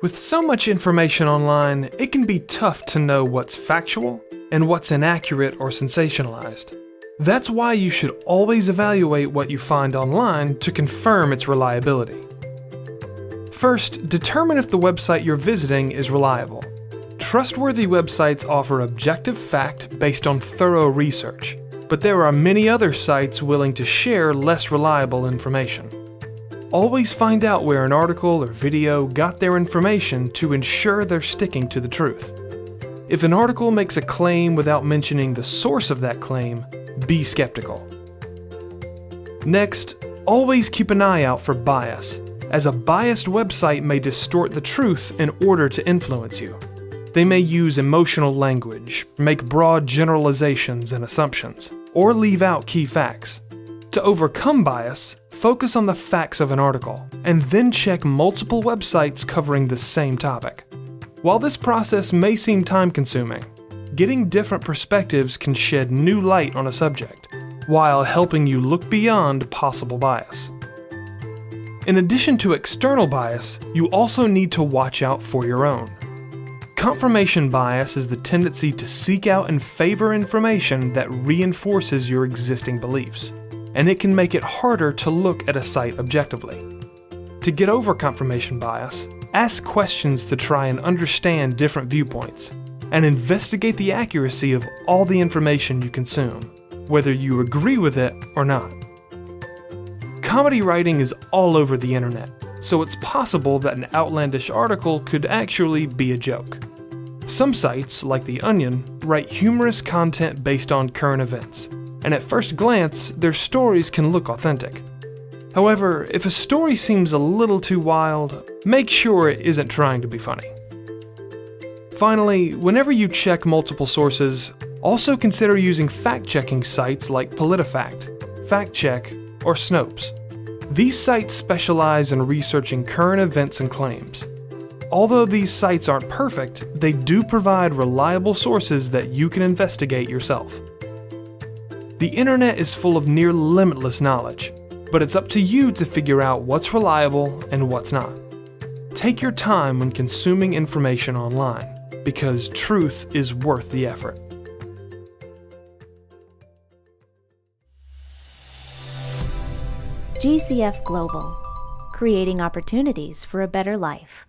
With so much information online, it can be tough to know what's factual and what's inaccurate or sensationalized. That's why you should always evaluate what you find online to confirm its reliability. First, determine if the website you're visiting is reliable. Trustworthy websites offer objective fact based on thorough research, but there are many other sites willing to share less reliable information. Always find out where an article or video got their information to ensure they're sticking to the truth. If an article makes a claim without mentioning the source of that claim, be skeptical. Next, always keep an eye out for bias, as a biased website may distort the truth in order to influence you. They may use emotional language, make broad generalizations and assumptions, or leave out key facts. To overcome bias, focus on the facts of an article, and then check multiple websites covering the same topic. While this process may seem time-consuming, getting different perspectives can shed new light on a subject, while helping you look beyond possible bias. In addition to external bias, you also need to watch out for your own. Confirmation bias is the tendency to seek out and favor information that reinforces your existing beliefs, and it can make it harder to look at a site objectively. To get over confirmation bias, ask questions to try and understand different viewpoints, and investigate the accuracy of all the information you consume, whether you agree with it or not. Comedy writing is all over the internet, so it's possible that an outlandish article could actually be a joke. Some sites, like The Onion, write humorous content based on current events, and at first glance, their stories can look authentic. However, if a story seems a little too wild, make sure it isn't trying to be funny. Finally, whenever you check multiple sources, also consider using fact-checking sites like PolitiFact, FactCheck, or Snopes. These sites specialize in researching current events and claims. Although these sites aren't perfect, they do provide reliable sources that you can investigate yourself. The internet is full of near limitless knowledge, but it's up to you to figure out what's reliable and what's not. Take your time when consuming information online, because truth is worth the effort. GCF Global, creating opportunities for a better life.